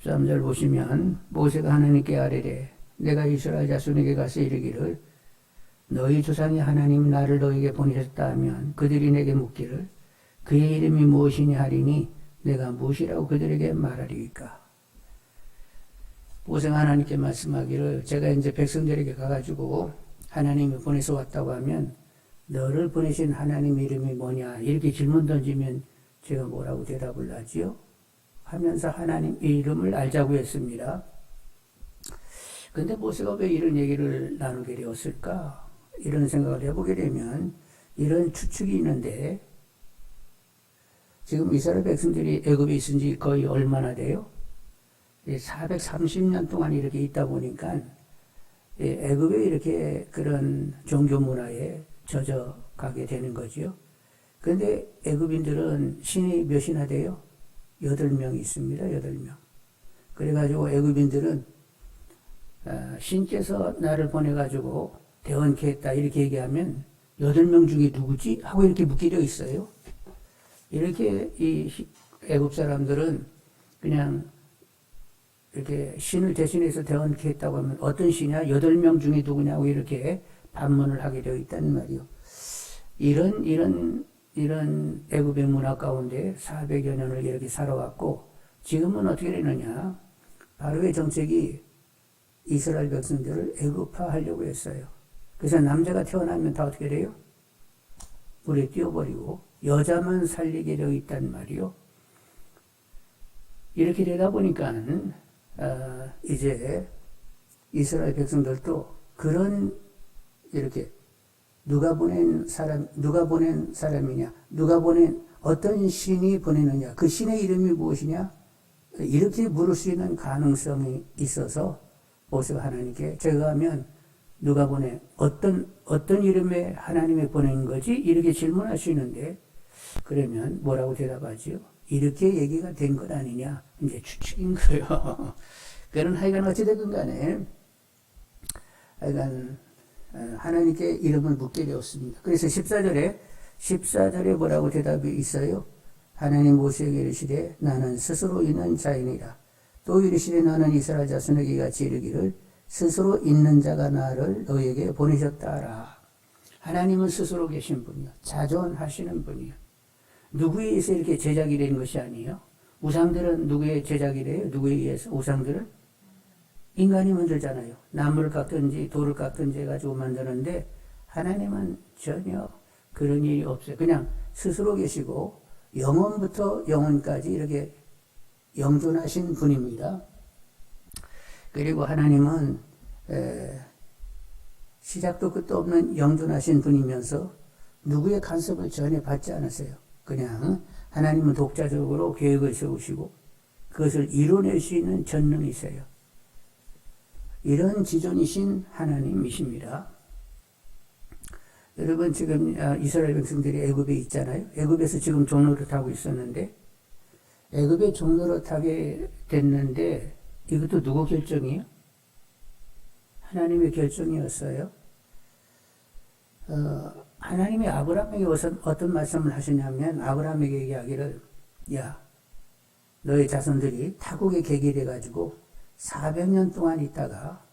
13절 보시면 모세가 하나님께 아뢰되 내가 이스라엘 자손에게 가서 이르기를 너희 조상의 하나님 나를 너에게 보내셨다 하면 그들이 내게 묻기를 그의 이름이 무엇이냐 하리니 내가 무엇이라고 그들에게 말하리이까. 모세가 하나님께 말씀하기를 제가 이제 백성들에게 가가지고 하나님이 보내서 왔다고 하면 너를 보내신 하나님 이름이 뭐냐 이렇게 질문 던지면 제가 뭐라고 대답을 하지요? 하면서 하나님 이름을 알자고 했습니다. 근데 모세가 왜 이런 얘기를 나누게 되었을까? 이런 생각을 해보게 되면 이런 추측이 있는데 지금 이스라엘 백성들이 애굽에 있은 지 거의 얼마나 돼요? 430년 동안 이렇게 있다 보니까 애굽에 이렇게 그런 종교 문화에 젖어가게 되는 거죠. 그런데 애굽인들은 신이 몇이나 돼요? 8명이 있습니다. 8명. 그래가지고 애굽인들은 신께서 나를 보내가지고 대원케 했다 이렇게 얘기하면 8명 중에 누구지? 하고 이렇게 묻게 되어 있어요. 이렇게 이 애굽 사람들은 그냥 이렇게 신을 대신해서 대원케 했다고 하면 어떤 신이야? 8명 중에 누구냐고 이렇게 반문을 하게 되어 있다는 말이요. 이런 애굽의 문화 가운데 400여 년을 이렇게 살아왔고 지금은 어떻게 되느냐? 바로의 정책이 이스라엘 백성들을 애굽화하려고 했어요. 그래서 남자가 태어나면 다 어떻게 돼요? 물에 뛰어버리고 여자만 살리게 되어 있단 말이요. 이렇게 되다 보니까 이제 이스라엘 백성들도 그런 이렇게 누가 보낸 사람이냐, 누가 보낸 어떤 신이 보내느냐, 그 신의 이름이 무엇이냐, 이렇게 물을 수 있는 가능성이 있어서 모세가 하나님께 제가 하면 누가 보내 어떤 이름의 하나님이 보낸 거지 이렇게 질문하시는데 그러면 뭐라고 대답하지요? 이렇게 얘기가 된 것 아니냐, 이제 추측인 거예요. 그런 하여간 어찌됐든 간에 하여간 하나님께 이름을 묻게 되었습니다. 그래서 14절에 뭐라고 대답이 있어요? 하나님 모세에게 이르시되 나는 스스로 있는 자이니라. 또 이르시되 너는 이스라엘 자손에게 같이 이르기를 스스로 있는 자가 나를 너에게 보내셨다 하라. 하나님은 스스로 계신 분이요. 자존하시는 분이요. 누구에 의해서 이렇게 제작이 된 것이 아니에요. 우상들은 누구의 제작이래요? 누구에 의해서? 우상들은 인간이 만들잖아요. 나무를 깎든지 돌을 깎든지 해가지고 만드는데 하나님은 전혀 그런 일이 없어요. 그냥 스스로 계시고 영원부터 영원까지 이렇게 영존하신 분입니다. 그리고 하나님은 시작도 끝도 없는 영존하신 분이면서 누구의 간섭을 전혀 받지 않으세요. 그냥 하나님은 독자적으로 계획을 세우시고 그것을 이뤄낼 수 있는 전능이세요. 이런 지존이신 하나님이십니다. 여러분 지금 이스라엘 백성들이 애굽에 있잖아요. 애굽에서 지금 종로를 타고 있었는데 애굽에 종로를 타게 됐는데 이것도 누구 결정이에요? 하나님의 결정이었어요. 하나님이 아브라함에게 어떤 말씀을 하시냐면 아브라함에게 얘기하기를 야 너의 자손들이 타국에 개길해 가지고 400년 동안 있다가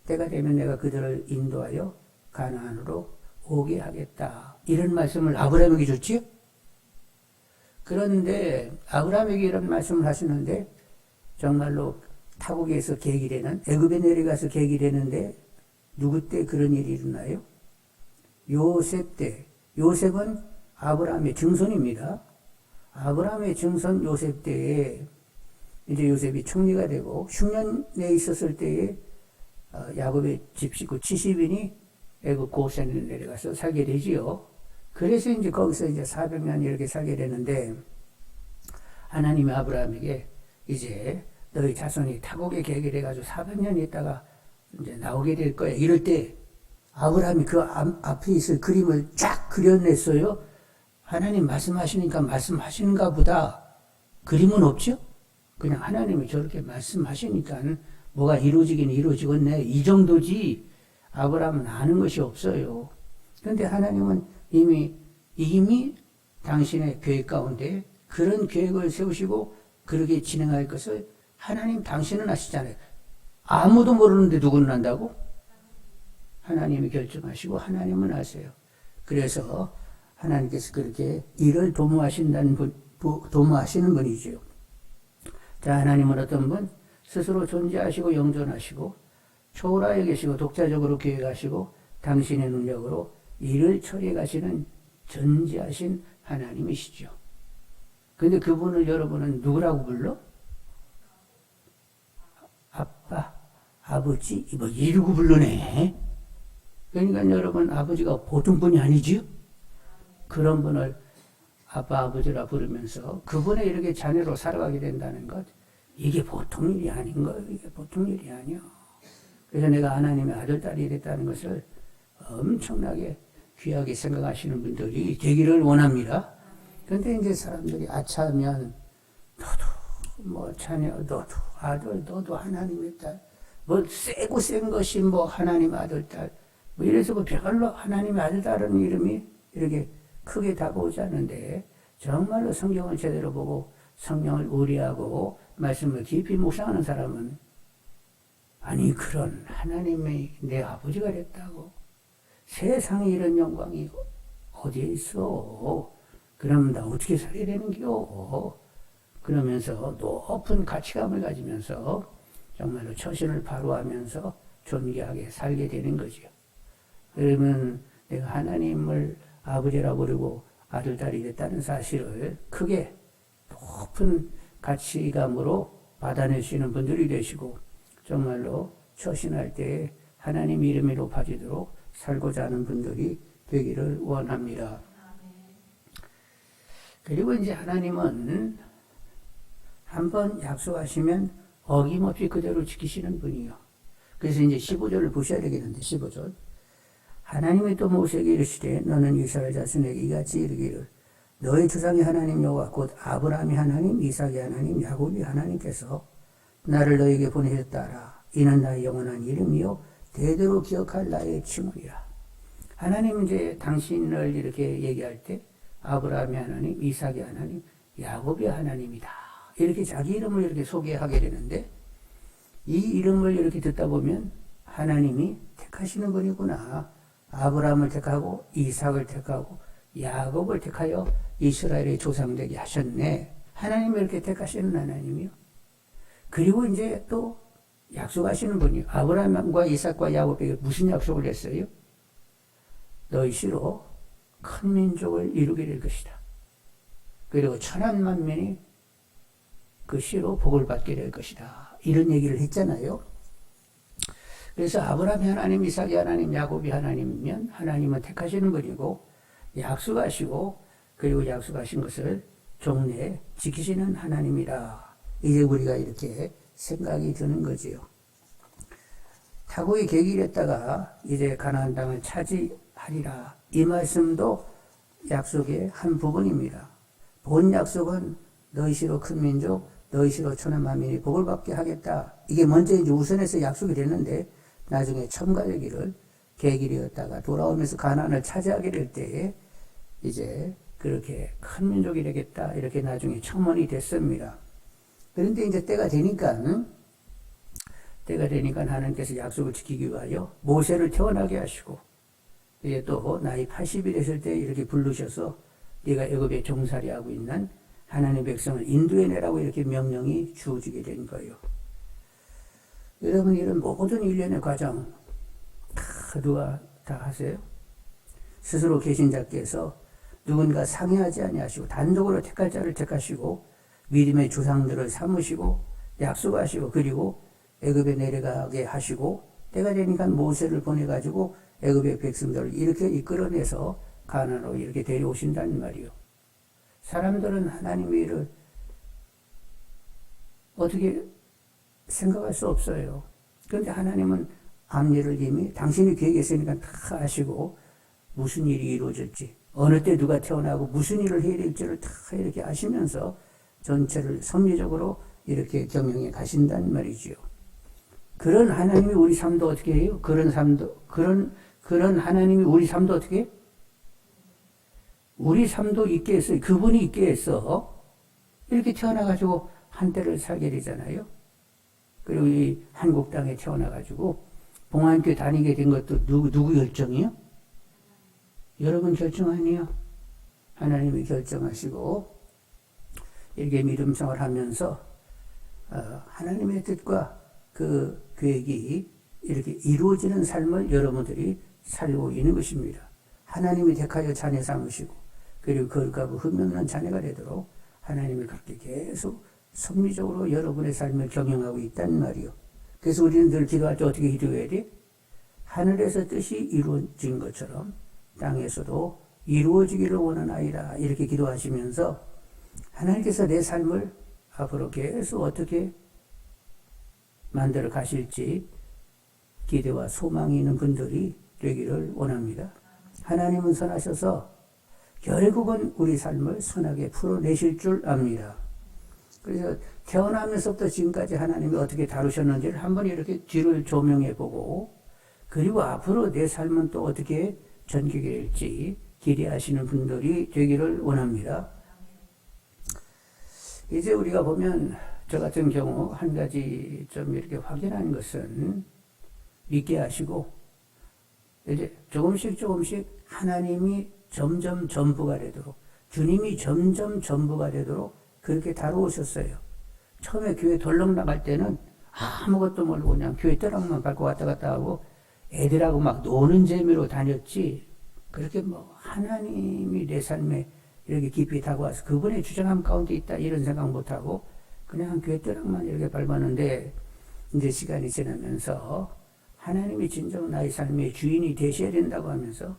때가 되면 내가 그들을 인도하여 가나안으로 오게 하겠다. 이런 말씀을 아브라함에게 줬지요? 그런데 아브라함에게 이런 말씀을 하시는데 정말로 타국에서 개길에는 애굽에 내려가서 개길했는데 누구 때 그런 일이 일어나요? 요셉 때. 요셉은 아브라함의 증손입니다. 아브라함의 증손 요셉 때에 이제 요셉이 총리가 되고 흉년에 있었을 때에 야곱의 집 식구 70인이 애굽 고센에 내려가서 살게 되지요. 그래서 이제 거기서 이제 400년 이렇게 살게 되는데 하나님이 아브라함에게 이제 너희 자손이 타국에 개길해가지고 400년 있다가 이제 나오게 될 거야. 이럴 때 아브라함이 그 앞에 있을 그림을 쫙 그려냈어요. 하나님 말씀하시니까 말씀하시는가 보다. 그림은 없죠? 그냥 하나님이 저렇게 말씀하시니까 뭐가 이루어지긴 이루어지겠네. 이 정도지. 아브라함은 아는 것이 없어요. 그런데 하나님은 이미 당신의 계획 가운데 그런 계획을 세우시고 그렇게 진행할 것을 하나님 당신은 아시잖아요. 아무도 모르는데 누구는 안다고? 하나님이 결정하시고 하나님은 아세요. 그래서 하나님께서 그렇게 일을 도모하시는 분이죠. 자, 하나님은 어떤 분? 스스로 존재하시고 영존하시고 초월하여 계시고 독자적으로 계획하시고 당신의 능력으로 일을 처리해 가시는 전지하신 하나님이시죠. 근데 그분을 여러분은 누구라고 불러? 아빠, 아버지, 뭐 이러고 부르네. 그러니까 여러분 아버지가 보통 분이 아니지요? 그런 분을 아빠, 아버지라 부르면서 그분의 이렇게 자녀로 살아가게 된다는 것, 이게 보통 일이 아닌 거예요. 이게 보통 일이 아니야. 그래서 내가 하나님의 아들, 딸이 됐다는 것을 엄청나게 귀하게 생각하시는 분들이 되기를 원합니다. 근데 이제 사람들이 아차하면 너도 뭐 자녀, 너도 아들, 너도 하나님의 딸, 뭐 세고 센 것이 뭐 하나님 아들, 딸, 뭐 이래서 뭐 별로 하나님의 아들, 딸은 이름이 이렇게 크게 다가오지 않는데 정말로 성경을 제대로 보고 성령을 의뢰하고 말씀을 깊이 묵상하는 사람은 아니 그런 하나님의 내 아버지가 됐다고 세상에 이런 영광이 어디에 있어? 그럼 나 어떻게 살아야 되는겨? 그러면서 높은 가치감을 가지면서 정말로 처신을 바로하면서 존귀하게 살게 되는 거죠. 그러면 내가 하나님을 아버지라 부르고 아들, 딸이 됐다는 사실을 크게 높은 가치감으로 받아내시는 분들이 되시고 정말로 처신할 때 하나님 이름이 높아지도록 살고자 하는 분들이 되기를 원합니다. 그리고 이제 하나님은 한번 약속하시면 어김없이 그대로 지키시는 분이요. 그래서 이제 15절을 보셔야 되겠는데 15절. 하나님이 또 모세에게 이르시되 너는 이스라엘 자손에게 이같이 이르기를 너희 조상의 하나님 여호와 곧 아브라함이 하나님, 이삭이 하나님, 야곱이 하나님께서 나를 너에게 보내셨다라. 이는 나의 영원한 이름이요 대대로 기억할 나의 칭호이라. 하나님은 이제 당신을 이렇게 얘기할 때 아브라함이 하나님, 이삭이 하나님, 야곱이 하나님이다. 이렇게 자기 이름을 이렇게 소개하게 되는데 이 이름을 이렇게 듣다 보면 하나님이 택하시는 분이구나. 아브라함을 택하고 이삭을 택하고 야곱을 택하여 이스라엘의 조상되게 하셨네. 하나님이 이렇게 택하시는 하나님이요. 그리고 이제 또 약속하시는 분이요. 아브라함과 이삭과 야곱에게 무슨 약속을 했어요? 너희 씨로 큰 민족을 이루게 될 것이다. 그리고 천한 만민이 그 씨로 복을 받게 될 것이다. 이런 얘기를 했잖아요. 그래서 아브라함이 하나님, 이삭이 하나님, 야곱이 하나님이면 하나님은 택하시는 분이고 약속하시고 그리고 약속하신 것을 종래에 지키시는 하나님이라. 이제 우리가 이렇게 생각이 드는 거지요. 타국이 계기했다가 이제 가나안 땅을 차지하리라. 이 말씀도 약속의 한 부분입니다. 본 약속은 너희 시로 큰 민족, 너희 시로 천한 만민이 복을 받게 하겠다. 이게 먼저 이제 우선해서 약속이 됐는데 나중에 첨가되기를 계기되었다가 돌아오면서 가나안을 차지하게 될 때에 이제 그렇게 큰 민족이 되겠다. 이렇게 나중에 첨언이 됐습니다. 그런데 이제 때가 되니까 하나님께서 약속을 지키기 위하여 모세를 태어나게 하시고 이제 또 나이 80이 됐을 때 이렇게 부르셔서 네가 애굽에 종살이하고 있는 하나님의 백성을 인도해내라고 이렇게 명령이 주어지게 된 거예요. 여러분 이런 모든 일련의 과정 다 누가 다 하세요? 스스로 계신 자께서 누군가 상의하지 아니하시고 단독으로 택할 자를 택하시고 믿음의 조상들을 삼으시고 약속하시고 그리고 애굽에 내려가게 하시고 때가 되니까 모세를 보내가지고 애굽의 백성들을 이렇게 이끌어내서 가나안으로 이렇게 데려오신다는 말이요. 사람들은 하나님의 일을 어떻게 생각할 수 없어요. 그런데 하나님은 앞일을 이미 당신이 계획했으니까 다 아시고 무슨 일이 이루어질지 어느 때 누가 태어나고 무슨 일을 해야 될지를 다 이렇게 아시면서 전체를 섭리적으로 이렇게 경영해 가신다는 말이지요. 그런 하나님이 우리 삶도 어떻게 해요? 그런 하나님이 우리 삶도 어떻게 해요? 우리 삶도 있게 했어요. 그분이 있게 해서 이렇게 태어나가지고 한때를 살게 되잖아요. 그리고 이 한국 땅에 태어나가지고 봉안교회 다니게 된 것도 누구 결정이요? 여러분 결정 아니에요. 하나님이 결정하시고 이렇게 믿음 생활을 하면서 하나님의 뜻과 그 계획이 이렇게 이루어지는 삶을 여러분들이 살고 있는 것입니다. 하나님이 택하여 자녀 삼으시고 그리고 거룩하고 흠없는 자녀가 되도록 하나님이 그렇게 계속 섭리적으로 여러분의 삶을 경영하고 있다는 말이요. 그래서 우리는 늘 기도할 때 어떻게 기도해야 돼? 하늘에서 뜻이 이루어진 것처럼 땅에서도 이루어지기를 원하나이다. 이렇게 기도하시면서 하나님께서 내 삶을 앞으로 계속 어떻게 만들어 가실지 기대와 소망이 있는 분들이 되기를 원합니다. 하나님은 선하셔서 결국은 우리 삶을 선하게 풀어내실 줄 압니다. 그래서 태어나면서부터 지금까지 하나님이 어떻게 다루셨는지를 한번 이렇게 뒤를 조명해 보고 그리고 앞으로 내 삶은 또 어떻게 전개가 될지 기대하시는 분들이 되기를 원합니다. 이제 우리가 보면 저 같은 경우 한 가지 좀 이렇게 확인한 것은 믿게 하시고 이제 조금씩 하나님이 점점 전부가 되도록 주님이 점점 전부가 되도록 그렇게 다루셨어요. 처음에 교회 덜렁 나갈 때는 아무것도 모르고 그냥 교회 떠락만 밟고 왔다 갔다 하고 애들하고 막 노는 재미로 다녔지 그렇게 뭐 하나님이 내 삶에 이렇게 깊이 다가와서 그분의 주장함 가운데 있다 이런 생각 못하고 그냥 교회 떠락만 이렇게 밟았는데 이제 시간이 지나면서 하나님이 진정 나의 삶의 주인이 되셔야 된다고 하면서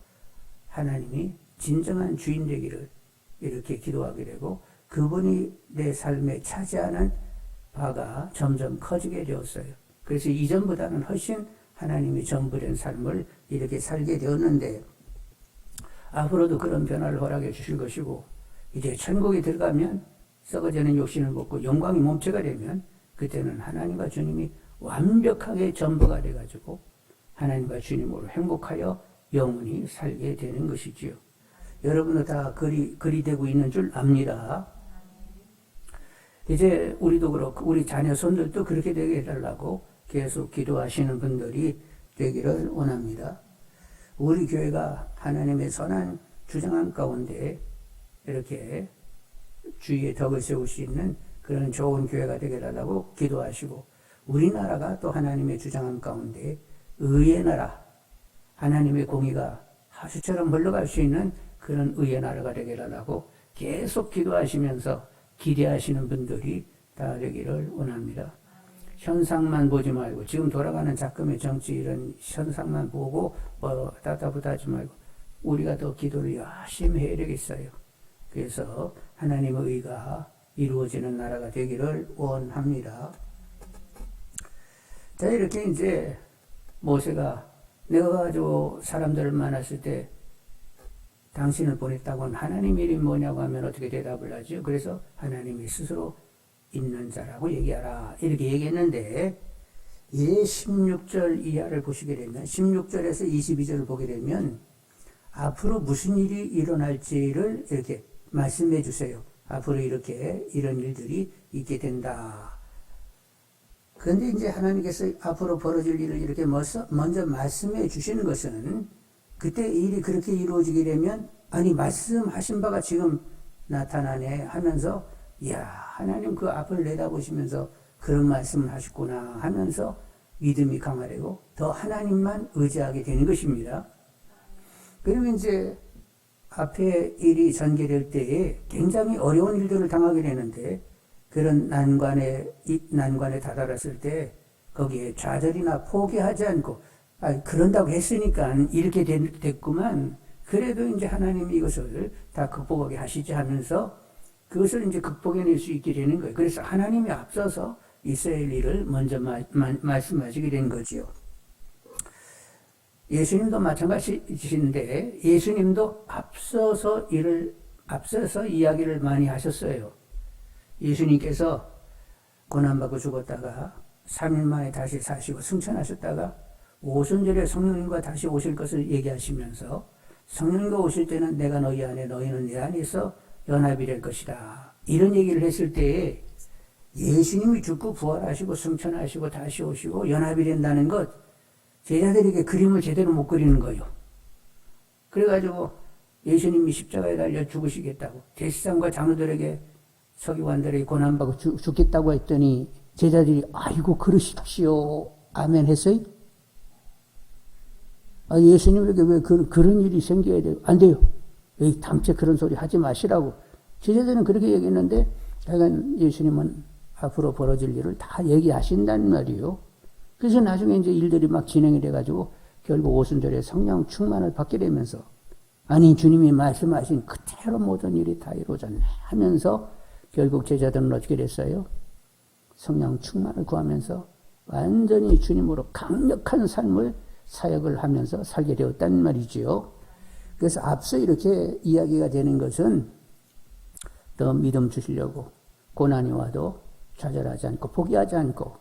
하나님이 진정한 주인 되기를 이렇게 기도하게 되고 그분이 내 삶에 차지하는 바가 점점 커지게 되었어요. 그래서 이전보다는 훨씬 하나님이 전부된 삶을 이렇게 살게 되었는데 앞으로도 그런 변화를 허락해 주실 것이고 이제 천국에 들어가면 썩어지는 욕심을 먹고 영광이 몸체가 되면 그때는 하나님과 주님이 완벽하게 전부가 돼가지고 하나님과 주님으로 행복하여 영원히 살게 되는 것이지요. 여러분도 다 그리 되고 있는 줄 압니다. 이제 우리도 그렇고 우리 자녀 손들도 그렇게 되게 해달라고 계속 기도하시는 분들이 되기를 원합니다. 우리 교회가 하나님의 선한 주장함 가운데 이렇게 주위에 덕을 세울 수 있는 그런 좋은 교회가 되게 해달라고 기도하시고 우리나라가 또 하나님의 주장함 가운데 의의 나라, 하나님의 공의가 하수처럼 흘러갈 수 있는 그런 의의 나라가 되게 해달라고 계속 기도하시면서 기대하시는 분들이 다 되기를 원합니다. 현상만 보지 말고 지금 돌아가는 작금의 정치 이런 현상만 보고 답답하지 말고 우리가 더 기도를 열심히 해야 되겠어요. 그래서 하나님의 의가 이루어지는 나라가 되기를 원합니다. 자, 이렇게 이제 모세가 내가 가지고 사람들을 만났을 때 당신을 보냈다고는 하나님 이름이 뭐냐고 하면 어떻게 대답을 하죠? 그래서 하나님이 스스로 있는 자라고 얘기하라 이렇게 얘기했는데 이제 16절 이하를 보시게 되면 16절에서 22절을 보게 되면 앞으로 무슨 일이 일어날지를 이렇게 말씀해 주세요. 앞으로 이렇게 이런 일들이 있게 된다. 그런데 이제 하나님께서 앞으로 벌어질 일을 이렇게 먼저 말씀해 주시는 것은 그때 일이 그렇게 이루어지게 되면 아니 말씀하신 바가 지금 나타나네 하면서 이야 하나님 그 앞을 내다보시면서 그런 말씀을 하셨구나 하면서 믿음이 강화되고 더 하나님만 의지하게 되는 것입니다. 그러면 이제 앞에 일이 전개될 때에 굉장히 어려운 일들을 당하게 되는데 그런 난관에 다다랐을 때 거기에 좌절이나 포기하지 않고 그런다고 했으니까 이렇게 됐구만. 그래도 이제 하나님이 이것을 다 극복하게 하시지 하면서 그것을 이제 극복해낼 수 있게 되는 거예요. 그래서 하나님이 앞서서 이스라엘 일을 먼저 말씀하시게 된 거지요. 예수님도 마찬가지신데 예수님도 앞서서 이야기를 많이 하셨어요. 예수님께서 고난받고 죽었다가 3일 만에 다시 사시고 승천하셨다가 오순절에 성령님과 다시 오실 것을 얘기하시면서 성령님과 오실 때는 내가 너희 안에 너희는 내 안에 있어 연합이 될 것이다. 이런 얘기를 했을 때에 예수님이 죽고 부활하시고 승천하시고 다시 오시고 연합이 된다는 것, 제자들에게 그림을 제대로 못 그리는 거예요. 그래가지고 예수님이 십자가에 달려 죽으시겠다고, 대시장과 장로들에게, 서기관들에게 고난받고 죽겠다고 했더니 제자들이 아이고 그러십시오 아멘 했어요? 예수님에게 왜 그런 일이 생겨야 돼요? 안 돼요. 에이, 당최 그런 소리 하지 마시라고. 제자들은 그렇게 얘기했는데, 하여간 예수님은 앞으로 벌어질 일을 다 얘기하신다는 말이에요. 그래서 나중에 이제 일들이 막 진행이 돼가지고, 결국 오순절에 성령 충만을 받게 되면서, 아니, 주님이 말씀하신 그대로 모든 일이 다 이루어졌네 하면서, 결국 제자들은 어떻게 됐어요? 성령 충만을 구하면서, 완전히 주님으로 강력한 삶을 사역을 하면서 살게 되었단 말이지요. 그래서 앞서 이렇게 이야기가 되는 것은 더 믿음 주시려고 고난이 와도 좌절하지 않고 포기하지 않고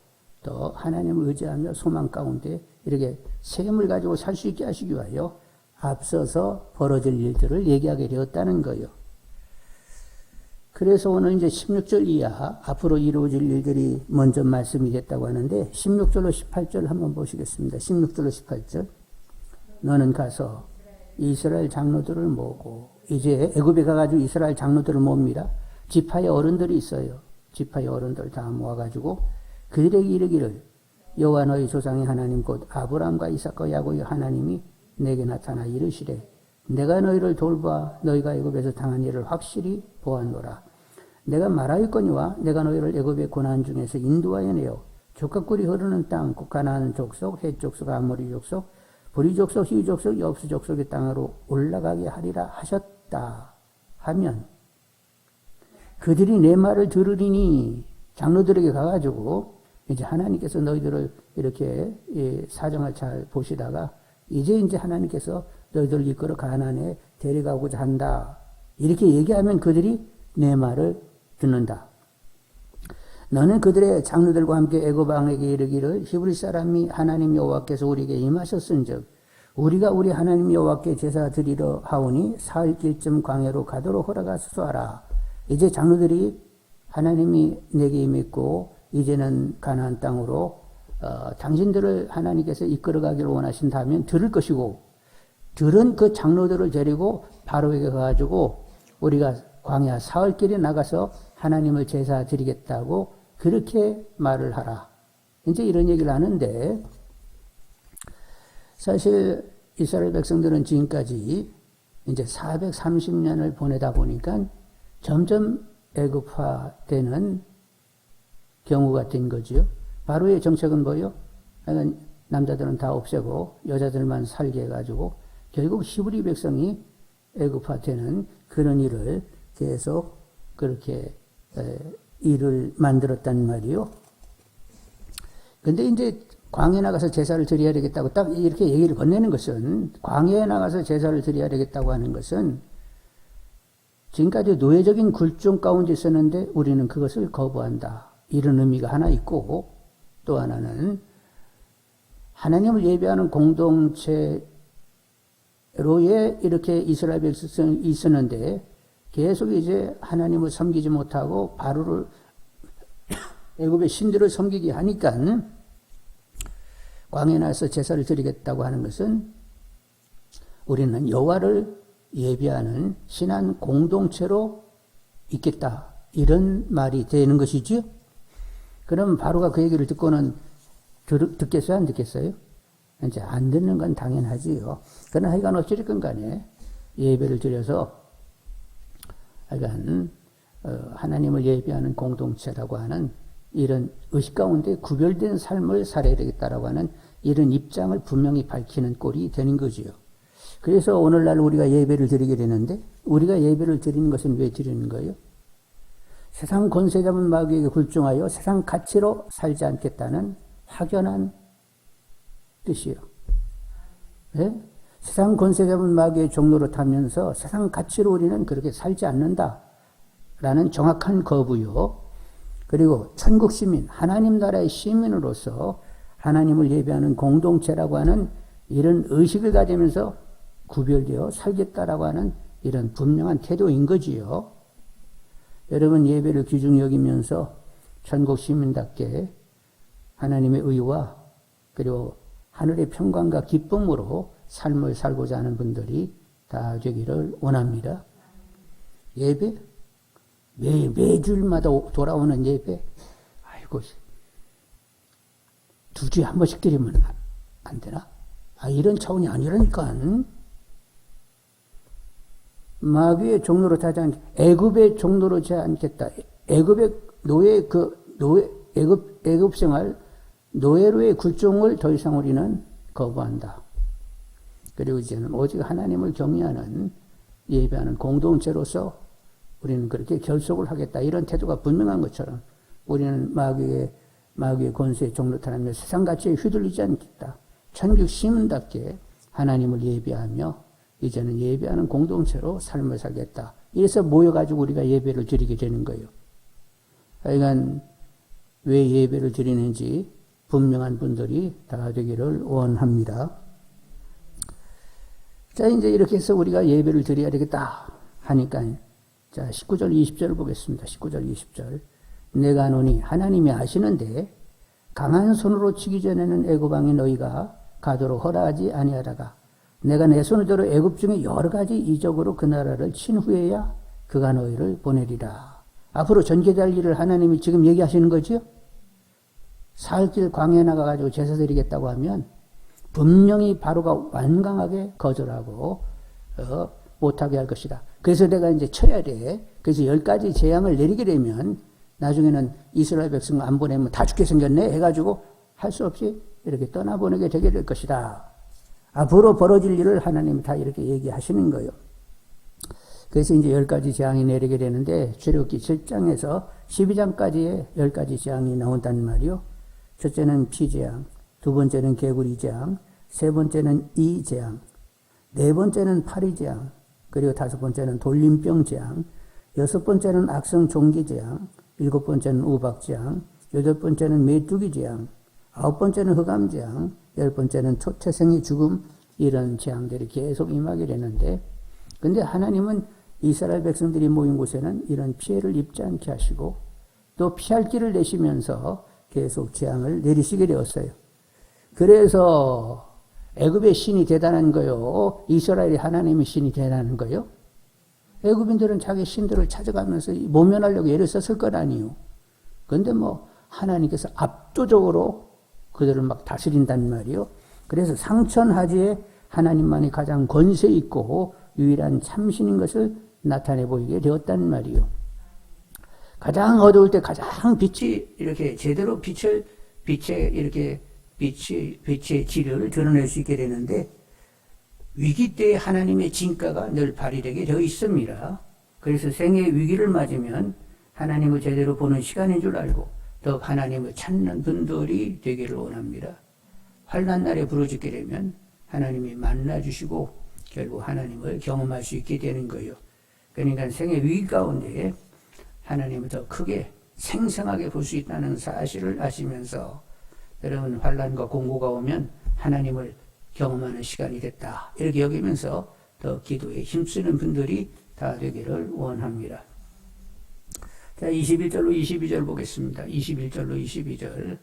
또 하나님을 의지하며 소망 가운데 이렇게 셈을 가지고 살 수 있게 하시기 위하여 앞서서 벌어질 일들을 얘기하게 되었다는 거예요. 그래서 오늘 이제 16절 이하 앞으로 이루어질 일들이 먼저 말씀이 됐다고 하는데 16절로 18절 한번 보시겠습니다. 16절로 18절. 너는 가서 이스라엘 장로들을 모으고, 이제 애굽에 가가지고 이스라엘 장로들을 모읍니다. 지파의 어른들이 있어요. 지파의 어른들 다 모아가지고 그들에게 이르기를 여호와 너희 조상의 하나님 곧 아브라함과 이삭과 야곱의 하나님이 내게 나타나 이르시되 내가 너희를 돌봐 너희가 애굽에서 당한 일을 확실히 보았노라. 내가 말하였거니와 내가 너희를 애굽의 고난 중에서 인도하여 내어 족각꿀이 흐르는 땅 곧 가나안 족속, 헷 족속, 아모리 족속, 브리 족속, 히 족속, 여부스 족속의 땅으로 올라가게 하리라 하셨다 하면 그들이 내 말을 들으리니 장로들에게 가가지고 이제 하나님께서 너희들을 이렇게 사정을 잘 보시다가 이제 하나님께서 너희들을 이끌어 가나안에 데려가고자 한다. 이렇게 얘기하면 그들이 내 말을 듣는다. 너는 그들의 장로들과 함께 애굽 왕에게 이르기를 히브리 사람이 하나님 여호와께서 우리에게 임하셨은즉 우리가 우리 하나님 여호와께 제사 드리러 하오니 사흘 길쯤 광야로 가도록 허락하소서 하라. 이제 장로들이 하나님이 내게 임했고 이제는 가나안 땅으로 당신들을 하나님께서 이끌어가기를 원하신다면 들을 것이고 들은 그 장로들을 데리고 바로에게 가가지고 우리가 광야 사흘길에 나가서 하나님을 제사 드리겠다고 그렇게 말을 하라. 이제 이런 얘기를 하는데 사실 이스라엘 백성들은 지금까지 이제 430년을 보내다 보니까 점점 애굽화되는 경우가 된 거죠. 바로의 정책은 뭐예요? 남자들은 다 없애고 여자들만 살게 해가지고 결국 히브리 백성이 애굽화되는 그런 일을 계속 그렇게 일을 만들었단 말이요. 근데 이제 광야에 나가서 제사를 드려야 되겠다고 딱 이렇게 얘기를 건네는 것은 광야에 나가서 제사를 드려야 되겠다고 하는 것은 지금까지 노예적인 굴종 가운데 있었는데 우리는 그것을 거부한다. 이런 의미가 하나 있고 또 하나는 하나님을 예배하는 공동체로에 이렇게 이스라엘 백성이 있었는데 계속 이제 하나님을 섬기지 못하고 바로를 애굽의 신들을 섬기게 하니까 광야에 나가서 제사를 드리겠다고 하는 것은 우리는 여호와를 예배하는 신한 공동체로 있겠다. 이런 말이 되는 것이죠. 그럼 바로가 그 얘기를 듣고는 듣겠어요? 안 듣겠어요? 이제 안 듣는 건 당연하지요. 그러나 하여간 어찌됐건 간에 예배를 드려서 하여간 하나님을 예배하는 공동체라고 하는 이런 의식 가운데 구별된 삶을 살아야 되겠다라고 하는 이런 입장을 분명히 밝히는 꼴이 되는 거지요. 그래서 오늘날 우리가 예배를 드리게 되는데 우리가 예배를 드리는 것은 왜 드리는 거예요? 세상 권세 잡은 마귀에게 굴종하여 세상 가치로 살지 않겠다는 확연한 뜻이에요. 네? 세상 권세 잡은 마귀의 종로로 타면서 세상 가치로 우리는 그렇게 살지 않는다라는 정확한 거부요. 그리고 천국 시민, 하나님 나라의 시민으로서 하나님을 예배하는 공동체라고 하는 이런 의식을 가지면서 구별되어 살겠다라고 하는 이런 분명한 태도인 거지요. 여러분 예배를 귀중히 여기면서 천국 시민답게 하나님의 의와 그리고 하늘의 평강과 기쁨으로 삶을 살고자 하는 분들이 다 되기를 원합니다. 예배? 매주일마다 돌아오는 예배? 아이고, 2주에 한 번씩 드리면 안 되나? 이런 차원이 아니라니까. 마귀의 종로로 타지 않, 애굽의 종로로 하지 않겠다. 애굽의 애굽 생활, 노예로의 굴종을 더 이상 우리는 거부한다. 그리고 이제는 오직 하나님을 경외하는 예배하는 공동체로서 우리는 그렇게 결속을 하겠다. 이런 태도가 분명한 것처럼 우리는 마귀의 권세에 종노탄하며 세상 가치에 휘둘리지 않겠다. 천국 시민답게 하나님을 예배하며 이제는 예배하는 공동체로 삶을 살겠다. 이래서 모여가지고 우리가 예배를 드리게 되는 거예요. 하여간 왜 예배를 드리는지 분명한 분들이 다 되기를 원합니다. 자, 이제 이렇게 해서 우리가 예배를 드려야 되겠다 하니까, 자, 19절, 20절을 보겠습니다. 19절, 20절. 내가 노니 하나님이 아시는데 강한 손으로 치기 전에는 애굽 왕이 너희가 가도록 허락하지 아니하다가 내가 내 손으로 애굽 중에 여러 가지 이적으로 그 나라를 친 후에야 그가 너희를 보내리라. 앞으로 전개될 일을 하나님이 지금 얘기하시는 거죠? 사흘길 광야에 나가가지고 제사 드리겠다고 하면 분명히 바로가 완강하게 거절하고 못하게 할 것이다. 그래서 내가 이제 쳐야 돼. 그래서 10가지 재앙을 내리게 되면 나중에는 이스라엘 백성 안 보내면 다 죽게 생겼네 해가지고 할 수 없이 이렇게 떠나보내게 되게 될 것이다. 앞으로 벌어질 일을 하나님이 다 이렇게 얘기하시는 거예요. 그래서 이제 10가지 재앙이 내리게 되는데 출애굽기 7장에서 12장까지의 10가지 재앙이 나온단 말이요. 첫째는 피재앙, 두 번째는 개구리 재앙, 세 번째는 이 재앙, 네 번째는 파리 재앙, 그리고 다섯 번째는 돌림병 재앙, 여섯 번째는 악성 종기 재앙, 일곱 번째는 우박 재앙, 여덟 번째는 메뚜기 재앙, 아홉 번째는 흑암 재앙, 열 번째는 초태생의 죽음, 이런 재앙들이 계속 임하게 되는데, 근데 하나님은 이스라엘 백성들이 모인 곳에는 이런 피해를 입지 않게 하시고 또 피할 길을 내시면서 계속 재앙을 내리시게 되었어요. 그래서 애굽의 신이 대단한 거요? 이스라엘의 하나님의 신이 대단한 거요? 애굽인들은 자기 신들을 찾아가면서 모면하려고 애를 썼을 건 아니에요. 그런데 뭐 하나님께서 압도적으로 그들을 막 다스린단 말이요. 그래서 상천하지에 하나님만이 가장 권세 있고 유일한 참신인 것을 나타내 보이게 되었단 말이요. 가장 어두울 때 가장 빛이 이렇게 제대로 빛의 질을 드러낼 수 있게 되는데 위기 때에 하나님의 진가가 늘 발휘되게 되어 있습니다. 그래서 생의 위기를 맞으면 하나님을 제대로 보는 시간인 줄 알고 더욱 하나님을 찾는 분들이 되기를 원합니다. 환난 날에 부르짖게 되면 하나님이 만나주시고 결국 하나님을 경험할 수 있게 되는 거예요. 그러니까 생의 위기 가운데 하나님을 더 크게 생생하게 볼 수 있다는 사실을 아시면서 여러분 환난과 공고가 오면 하나님을 경험하는 시간이 됐다. 이렇게 여기면서 더 기도에 힘쓰는 분들이 다 되기를 원합니다. 자, 21절로 22절 보겠습니다. 21절로 22절.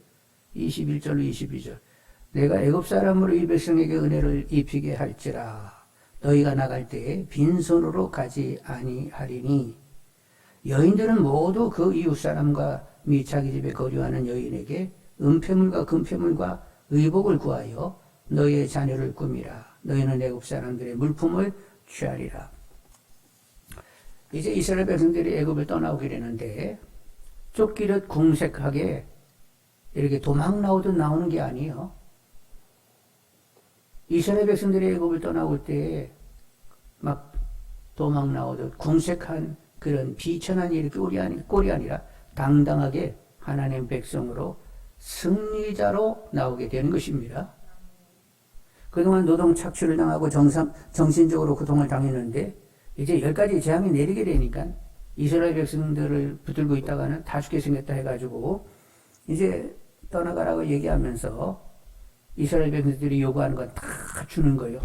21절로 22절. 내가 애굽 사람으로 이 백성에게 은혜를 입히게 할지라 너희가 나갈 때에 빈손으로 가지 아니하리니 여인들은 모두 그 이웃 사람과 미 자기 집에 거류하는 여인에게 은폐물과 금폐물과 의복을 구하여 너희의 자녀를 꾸미라. 너희는 애굽 사람들의 물품을 취하리라. 이제 이스라엘 백성들이 애굽을 떠나오게 되는데 쫓기듯 궁색하게 이렇게 도망 나오듯 나오는 게 아니에요. 이스라엘 백성들이 애굽을 떠나올 때 막 도망 나오듯 궁색한 그런 비천한 일 꼴이 아니라 당당하게 하나님 백성으로 승리자로 나오게 되는 것입니다. 그동안 노동 착취를 당하고 정신적으로 고통을 당했는데 이제 10가지 재앙이 내리게 되니까 이스라엘 백성들을 붙들고 있다가는 다 죽게 생겼다 해가지고 이제 떠나가라고 얘기하면서 이스라엘 백성들이 요구하는 건 다 주는 거예요.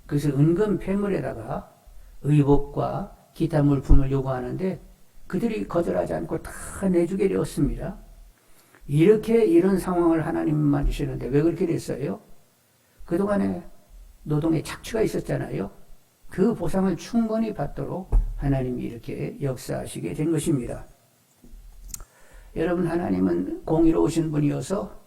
그래서 은금 폐물에다가 의복과 기타 물품을 요구하는데 그들이 거절하지 않고 다 내주게 되었습니다. 이렇게 이런 상황을 하나님이 만드시는데 왜 그렇게 됐어요? 그동안에 노동에 착취가 있었잖아요. 그 보상을 충분히 받도록 하나님이 이렇게 역사하시게 된 것입니다. 여러분, 하나님은 공의로우신 분이어서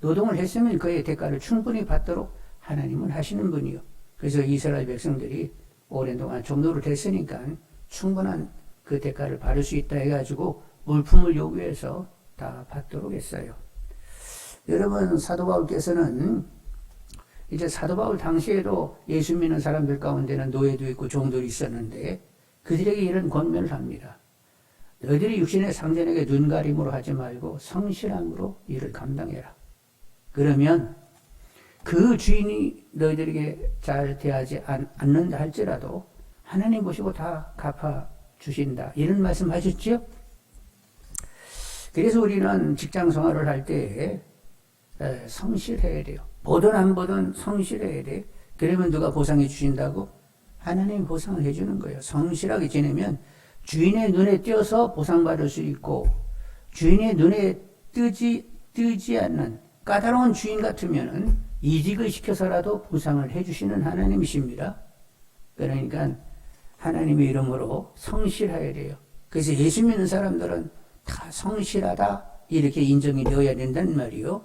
노동을 했으면 그의 대가를 충분히 받도록 하나님은 하시는 분이요. 그래서 이스라엘 백성들이 오랜 동안 종노를 했으니까 충분한 그 대가를 받을 수 있다 해가지고 물품을 요구해서 다 받도록 했어요. 여러분, 사도 바울께서는 이제 사도 바울 당시에도 예수 믿는 사람들 가운데는 노예도 있고 종들이 있었는데 그들에게 이런 권면을 합니다. 너희들이 육신의 상전에게 눈가림으로 하지 말고 성실함으로 일을 감당해라. 그러면 그 주인이 너희들에게 잘 대하지 않는다 할지라도 하나님 보시고 다 갚아주신다. 이런 말씀 하셨지요? 그래서 우리는 직장 생활을 할 때 성실해야 돼요. 보든 안 보든 성실해야 돼. 그러면 누가 보상해 주신다고? 하나님이 보상을 해주는 거예요. 성실하게 지내면 주인의 눈에 띄어서 보상받을 수 있고 주인의 눈에 뜨지 않는 까다로운 주인 같으면 이직을 시켜서라도 보상을 해주시는 하나님이십니다. 그러니까 하나님의 이름으로 성실해야 돼요. 그래서 예수 믿는 사람들은 다 성실하다 이렇게 인정이 되어야 된다는 말이요.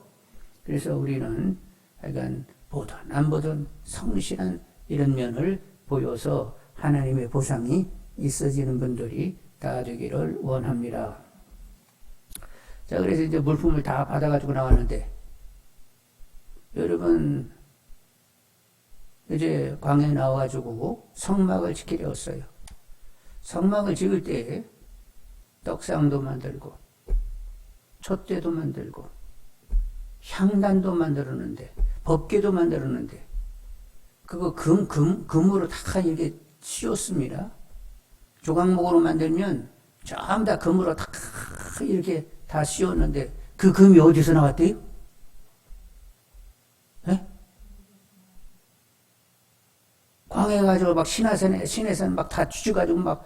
그래서 우리는 약간 보든 안 보든 성실한 이런 면을 보여서 하나님의 보상이 있어지는 분들이 다 되기를 원합니다. 자, 그래서 이제 물품을 다 받아가지고 나왔는데 여러분 이제 광야에 나와가지고 성막을 지키려 했어요. 성막을 지을 때 떡상도 만들고 촛대도 만들고 향단도 만들었는데 법궤도 만들었는데 그거 금으로 다 이렇게 씌웠습니다. 조각목으로 만들면 전부 다 금으로 다 이렇게 다 씌웠는데 그 금이 어디서 나왔대요? 네? 광해 가지고 막 신해산 막 다 쥐어가지고 막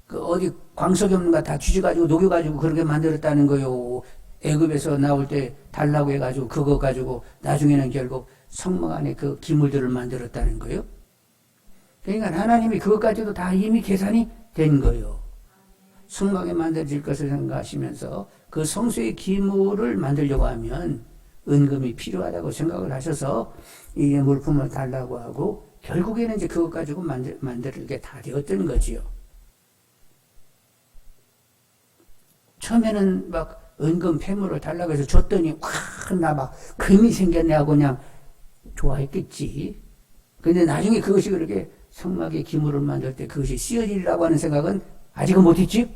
그 어디 광석이 없는가 다 쥐어가지고 녹여가지고 그렇게 만들었다는 거요. 애굽에서 나올 때 달라고 해가지고 그거 가지고 나중에는 결국 성막 안에 그 기물들을 만들었다는 거예요. 그러니까 하나님이 그것까지도 다 이미 계산이 된 거예요. 성막에 만들어질 것을 생각하시면서 그 성소의 기물을 만들려고 하면 은금이 필요하다고 생각을 하셔서 이 물품을 달라고 하고 결국에는 이제 그것 가지고 만들게 다 되었던 거지요. 처음에는 막 은금 폐물을 달라고 해서 줬더니 나 막 금이 생겼네 하고 그냥 좋아했겠지. 근데 나중에 그것이 그렇게 성막의 기물을 만들 때 그것이 씌어지리라고 하는 생각은 아직은 못했지.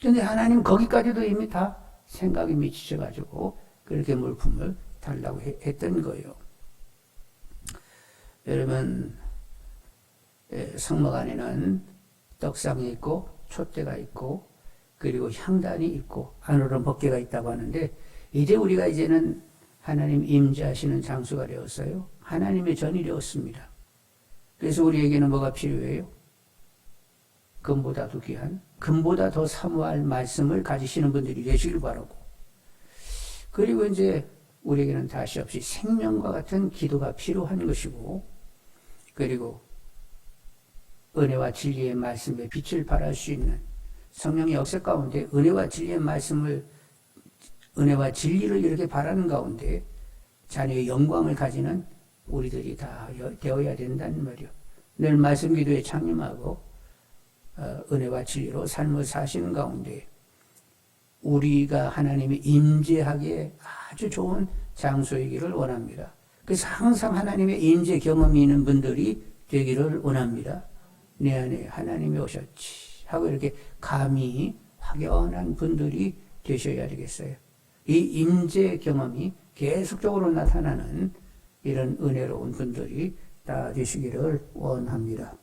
근데 하나님 거기까지도 이미 다 생각이 미치셔가지고 그렇게 물품을 달라고 했던 거예요. 여러분, 성막 안에는 떡상이 있고 촛대가 있고 그리고 향단이 있고 안으로는 법궤가 있다고 하는데 이제 우리가 이제는 하나님 임재하시는 장소가 되었어요. 하나님의 전이 되었습니다. 그래서 우리에게는 뭐가 필요해요? 금보다도 귀한, 금보다 더 사모할 말씀을 가지시는 분들이 되시길 바라고. 그리고 이제 우리에게는 다시 없이 생명과 같은 기도가 필요한 것이고, 그리고 은혜와 진리의 말씀에 빛을 발할 수 있는 성령의 역사 가운데 은혜와 진리의 말씀을, 은혜와 진리를 이렇게 바라는 가운데 자녀의 영광을 가지는 우리들이 다 되어야 된다는 말이요. 늘 말씀 기도에 창림하고 은혜와 진리로 삶을 사시는 가운데 우리가 하나님이 임재하기에 아주 좋은 장소이기를 원합니다. 그래서 항상 하나님의 임재 경험이 있는 분들이 되기를 원합니다. 내 안에 하나님이 오셨지 하고 이렇게 감히 확연한 분들이 되셔야 되겠어요. 이 임재 경험이 계속적으로 나타나는 이런 은혜로운 분들이 다 되시기를 원합니다.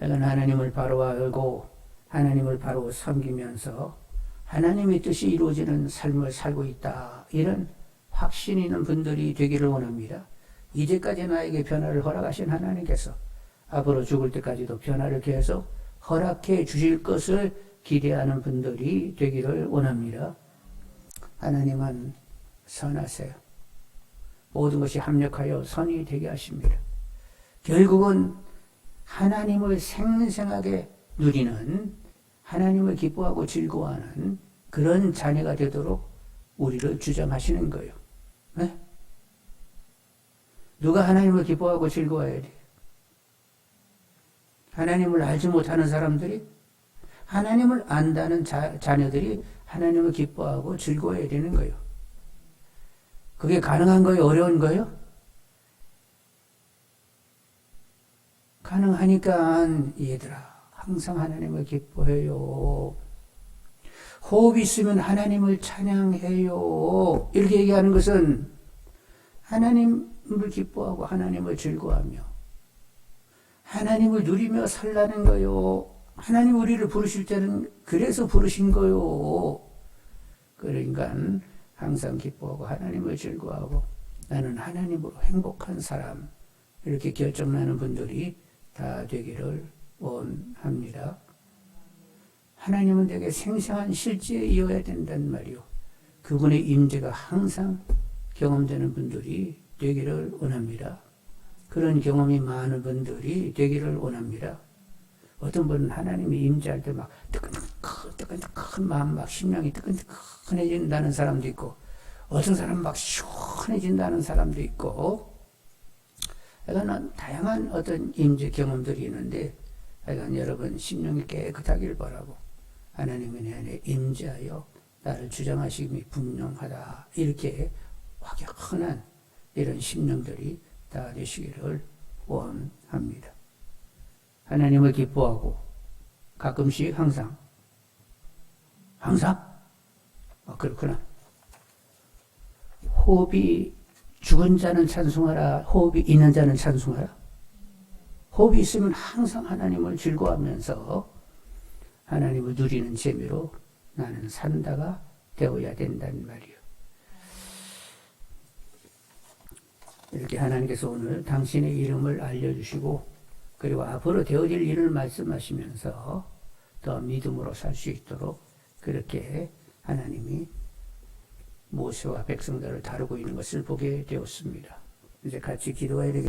하나님을 바로 알고 하나님을 바로 섬기면서 하나님의 뜻이 이루어지는 삶을 살고 있다. 이런 확신 있는 분들이 되기를 원합니다. 이제까지 나에게 변화를 허락하신 하나님께서 앞으로 죽을 때까지도 변화를 계속 허락해 주실 것을 기대하는 분들이 되기를 원합니다. 하나님은 선하세요. 모든 것이 합력하여 선이 되게 하십니다. 결국은 하나님을 생생하게 누리는, 하나님을 기뻐하고 즐거워하는 그런 자녀가 되도록 우리를 주장하시는 거예요. 네? 누가 하나님을 기뻐하고 즐거워해야 돼요? 하나님을 알지 못하는 사람들이, 하나님을 안다는 자녀들이 하나님을 기뻐하고 즐거워해야 되는 거예요. 그게 가능한 거예요? 어려운 거예요? 가능하니까 얘들아 항상 하나님을 기뻐해요. 호흡이 있으면 하나님을 찬양해요. 이렇게 얘기하는 것은 하나님을 기뻐하고 하나님을 즐거워하며 하나님을 누리며 살라는 거요. 하나님 우리를 부르실 때는 그래서 부르신 거요. 그러니까 항상 기뻐하고 하나님을 즐거워하고 나는 하나님으로 행복한 사람, 이렇게 결정나는 분들이 다 되기를 원합니다. 하나님은 되게 생생한 실제에 이어야 된단 말이요. 그분의 임재가 항상 경험되는 분들이 되기를 원합니다. 그런 경험이 많은 분들이 되기를 원합니다. 어떤 분은 하나님이 임재할 때 막 뜨끈뜨끈 마음 막 심령이 뜨끈뜨끈해진다는 사람도 있고, 어떤 사람은 막 시원해진다는 사람도 있고, 하여간 다양한 어떤 임재 경험들이 있는데, 하여간 여러분 심령이 깨끗하길 바라고 하나님의 내 안에 임재하여 나를 주장하심이 분명하다, 이렇게 확연한 이런 심령들이 다 되시기를 원합니다. 하나님을 기뻐하고 가끔씩 항상 그렇구나. 호흡이 죽은 자는 찬송하라, 호흡이 있는 자는 찬송하라. 호흡이 있으면 항상 하나님을 즐거워하면서 하나님을 누리는 재미로 나는 산다가 되어야 된다는 말이요. 이렇게 하나님께서 오늘 당신의 이름을 알려주시고 그리고 앞으로 되어질 일을 말씀하시면서 더 믿음으로 살 수 있도록 그렇게 하나님이 모세와 백성들을 다루고 있는 것을 보게 되었습니다. 이제 같이 기도해야 되겠습니다.